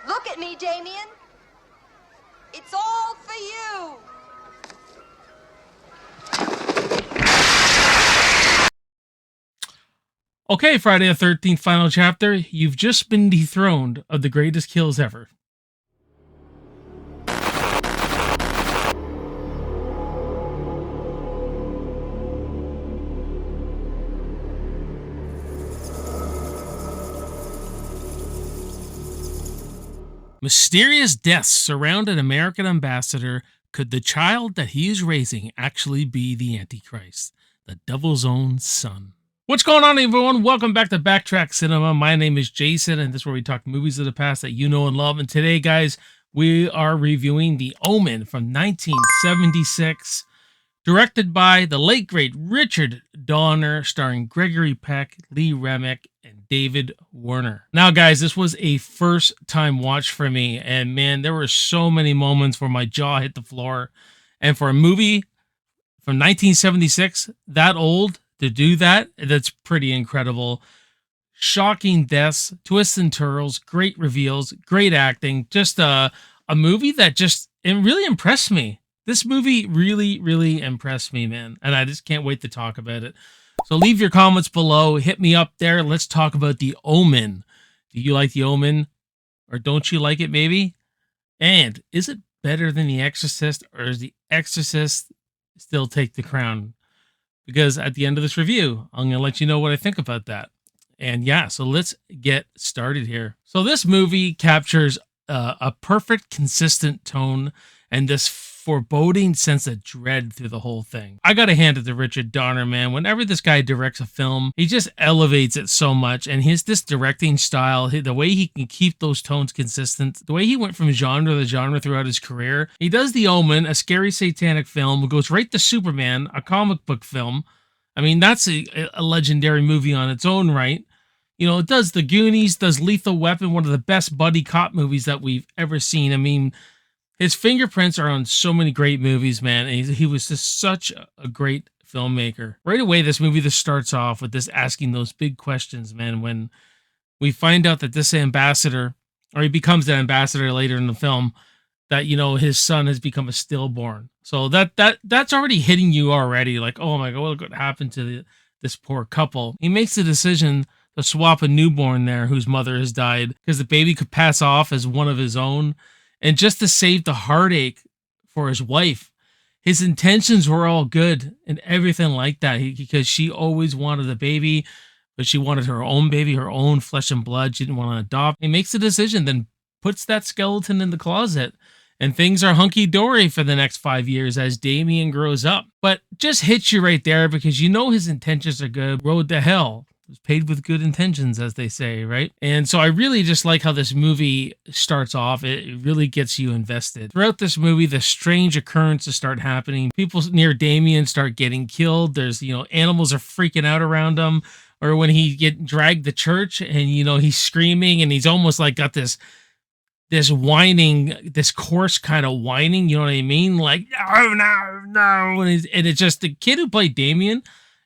Look at me, Damien. It's all for you. Okay, Friday the 13th final chapter. You've just been dethroned of the greatest kills ever. Mysterious deaths surround an American ambassador. Could the child that he is raising actually be the Antichrist, the devil's own son? What's going on, everyone? Welcome back to Backtrack Cinema. My name is Jason, and this is where we talk movies of the past that you know and love. And today, guys, we are reviewing The Omen from 1976, directed by the late, great Richard Donner, starring Gregory Peck, Lee Remick, and David Warner. Now, guys, this was a first-time watch for me, and man, there were so many moments where my jaw hit the floor. And for a movie from 1976, that old, to do that, that's pretty incredible. Shocking deaths, twists and turns, great reveals, great acting. Just a movie that it really impressed me. This movie really impressed me, man. And I just can't wait to talk about it. So leave your comments below. Hit me up there. Let's talk about The Omen. Do you like The Omen? Or don't you like it, maybe? And is it better than The Exorcist? Or does The Exorcist still take the crown? Because at the end of this review, I'm going to let you know what I think about that. And yeah, so let's get started here. So this movie captures a perfect, consistent tone and this foreboding sense of dread through the whole thing. I got to hand it to Richard Donner, man. Whenever this guy directs a film, he just elevates it so much. And this directing style, the way he can keep those tones consistent, the way he went from genre to genre throughout his career. He does The Omen, a scary satanic film, goes right to Superman, a comic book film. I mean, that's a legendary movie on its own right. You know, it does The Goonies, does Lethal Weapon, one of the best buddy cop movies that we've ever seen. I mean, his fingerprints are on so many great movies, man. And he was just such a great filmmaker. Right away, this movie starts off with this asking those big questions, man. When we find out that this ambassador, or he becomes the ambassador later in the film, that, you know, his son has become a stillborn. So that's already hitting you already. Like, oh my God, look what happened to this poor couple. He makes the decision to swap a newborn there whose mother has died because the baby could pass off as one of his own. And just to save the heartache for his wife, his intentions were all good and everything like that. Because she always wanted a baby, but she wanted her own baby, her own flesh and blood. She didn't want to adopt. He makes a decision, then puts that skeleton in the closet. And things are hunky-dory for the next 5 years as Damien grows up. But just hits you right there because you know his intentions are good. Road to hell. It was paved with good intentions, as they say, right? And so I really just like how this movie starts off. It really gets you invested. Throughout this movie, the strange occurrences start happening. People near Damien start getting killed. There's, you know, animals are freaking out around him. Or when he get dragged to church and, you know, he's screaming and he's almost like got this whining, this coarse kind of whining, you know what I mean? Like, no. And it's just the kid who played Damien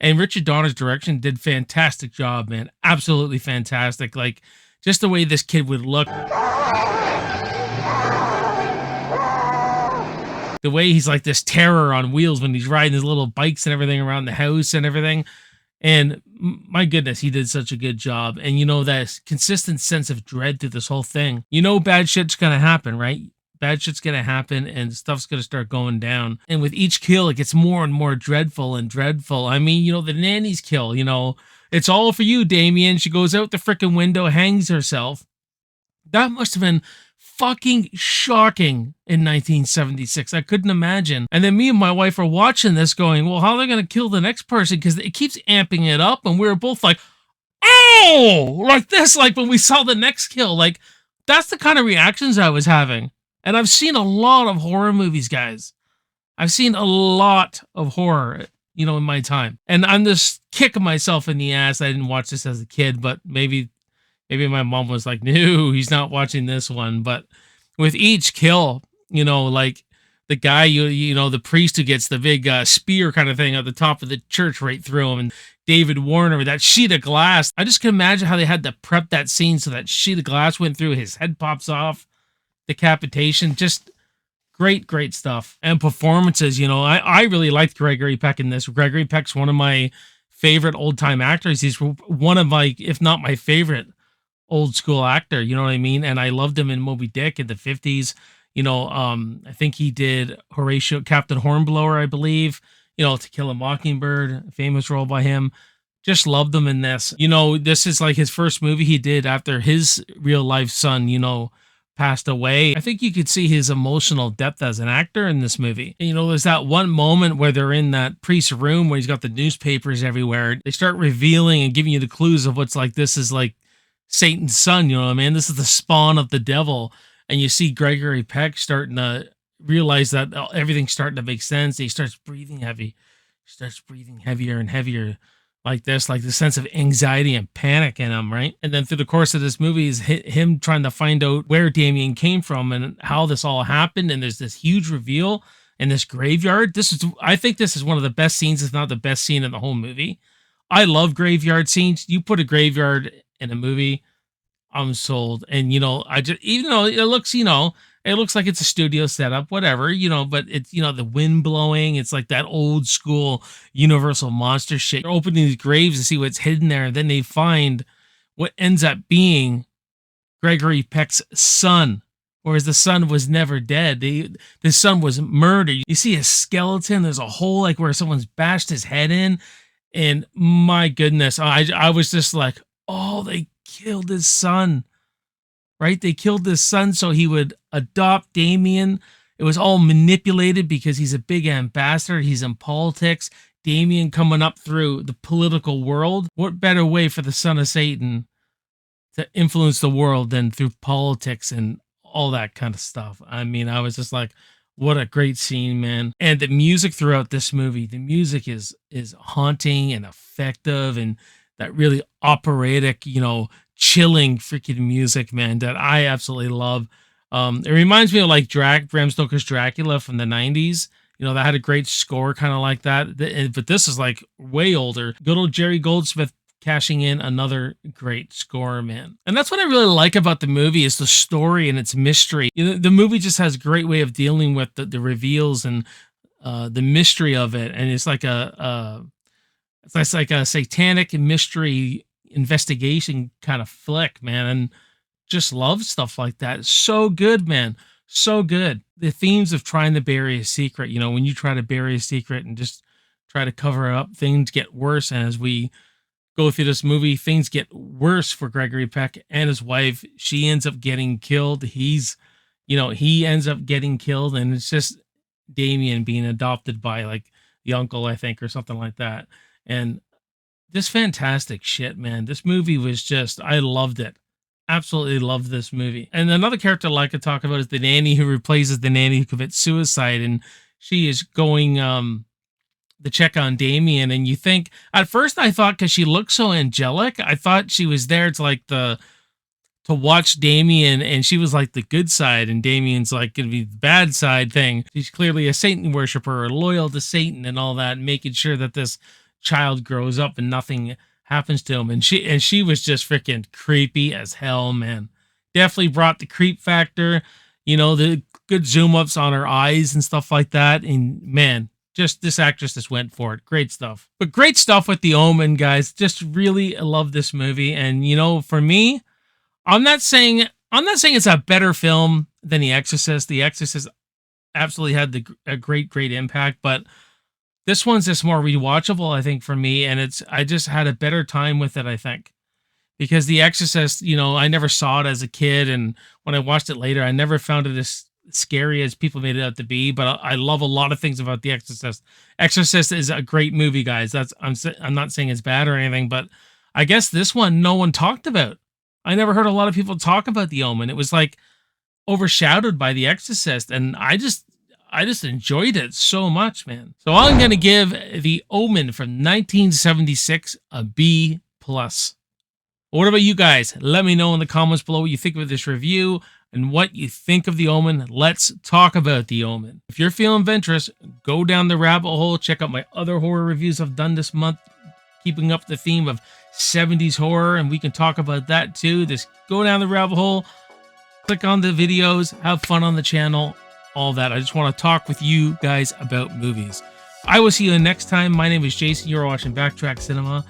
and Richard Donner's direction did fantastic job, man. Absolutely fantastic. Like, just the way this kid would look. The way he's like this terror on wheels when he's riding his little bikes and everything around the house and everything. And my goodness, he did such a good job. And you know, that consistent sense of dread through this whole thing. You know bad shit's gonna happen, right? Bad shit's gonna happen and stuff's gonna start going down. And with each kill, it gets more and more dreadful and dreadful. I mean, you know, the nanny's kill, you know, it's all for you, Damien. She goes out the freaking window, hangs herself. That must have been fucking shocking in 1976. I couldn't imagine. And then me and my wife are watching this going, well, how are they going to kill the next person? Because it keeps amping it up. And we were both like, oh, like this, like when we saw the next kill, like that's the kind of reactions I was having. And I've seen a lot of horror movies, guys. I've seen a lot of horror, you know, in my time. And I'm just kicking myself in the ass. I didn't watch this as a kid, but maybe my mom was like, no, he's not watching this one. But with each kill, you know, like the guy, you know, the priest who gets the big spear kind of thing at the top of the church right through him, and David Warner with that sheet of glass. I just can imagine how they had to prep that scene so that sheet of glass went through, his head pops off, decapitation. Just great stuff. And performances, you know, I really liked Gregory Peck in this. Gregory Peck's one of my favorite old time actors. He's one of my, if not my favorite old school actor, you know what I mean? And I loved him in Moby Dick in the 50s. You know, I think he did Horatio, Captain Hornblower, I believe, you know, To Kill a Mockingbird, famous role by him. Just loved him in this. You know, this is like his first movie he did after his real life son, you know, passed away. I think you could see his emotional depth as an actor in this movie. And, you know, there's that one moment where they're in that priest's room where he's got the newspapers everywhere. They start revealing and giving you the clues of what's like, this is like Satan's son, you know what I mean? This is the spawn of the devil. And you see Gregory Peck starting to realize that everything's starting to make sense. He starts breathing heavy. He starts breathing heavier and heavier like this, like the sense of anxiety and panic in him, right? And then through the course of this movie is him trying to find out where Damien came from and how this all happened. And there's this huge reveal in this graveyard. I think this is one of the best scenes, if not the best scene in the whole movie. I love graveyard scenes. You put a graveyard in a movie, I'm sold. And, you know, even though it looks, you know, it looks like it's a studio setup, whatever, you know, but it's, you know, the wind blowing. It's like that old school Universal monster shit. They're opening these graves to see what's hidden there. And then they find what ends up being Gregory Peck's son, whereas the son was never dead. The son was murdered. You see a skeleton. There's a hole like where someone's bashed his head in. And my goodness, I was just like, oh, they killed his son, right? They killed his son so he would adopt Damien. It was all manipulated because he's a big ambassador. He's in politics. Damien coming up through the political world. What better way for the son of Satan to influence the world than through politics and all that kind of stuff? I mean, I was just like, what a great scene, man. And the music throughout this movie, the music is haunting and effective, and that really operatic, you know, chilling freaking music, man, that I absolutely love. It reminds me of like Bram Stoker's Dracula from the 90s. You know, that had a great score kind of like that. But this is like way older. Good old Jerry Goldsmith cashing in another great score, man. And that's what I really like about the movie is the story and its mystery. You know, the movie just has a great way of dealing with the reveals and the mystery of it. And it's like it's like a satanic mystery investigation kind of flick, man. And just love stuff like that. It's so good, man. So good. The themes of trying to bury a secret, you know, when you try to bury a secret and just try to cover it up, things get worse. And as we go through this movie, things get worse for Gregory Peck and his wife. She ends up getting killed. He ends up getting killed. And it's just Damien being adopted by like the uncle, I think, or something like that. And just fantastic shit, man. This movie was just, I loved it. Absolutely loved this movie. And another character I'd like to talk about is the nanny who replaces the nanny who commits suicide. And she is going to check on Damien. And you think, at first I thought, because she looked so angelic, I thought she was there to watch Damien, and she was like the good side, and Damien's like going to be the bad side thing. She's clearly a Satan worshiper, loyal to Satan and all that, making sure that this child grows up and nothing happens to him. And she was just freaking creepy as hell, man. Definitely brought the creep factor, you know, the good zoom ups on her eyes and stuff like that. And man, just this actress just went for it. Great stuff. But great stuff with the Omen, guys. Just really love this movie. And you know, for me, I'm not saying it's a better film than The Exorcist. The Exorcist absolutely had a great impact, but this one's just more rewatchable, I think, for me, and I just had a better time with it, I think, because The Exorcist, you know, I never saw it as a kid, and when I watched it later, I never found it as scary as people made it out to be. But I love a lot of things about The Exorcist. Exorcist is a great movie, guys. I'm not saying it's bad or anything, but I guess this one no one talked about. I never heard a lot of people talk about The Omen. It was like overshadowed by The Exorcist, and I just enjoyed it so much, man. So I'm going to give The Omen from 1976 a B+. What about you guys? Let me know in the comments below what you think of this review. and what you think of The Omen. Let's talk about The Omen. If you're feeling adventurous, go down the rabbit hole. Check out my other horror reviews I've done this month, keeping up the theme of 70s horror, and we can talk about that too. Just go down the rabbit hole, click on the videos, have fun on the channel, all that. I just want to talk with you guys about movies. I will see you next time. My name is Jason. You're watching Backtrack Cinema,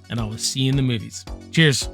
and I will see you in the movies. Cheers.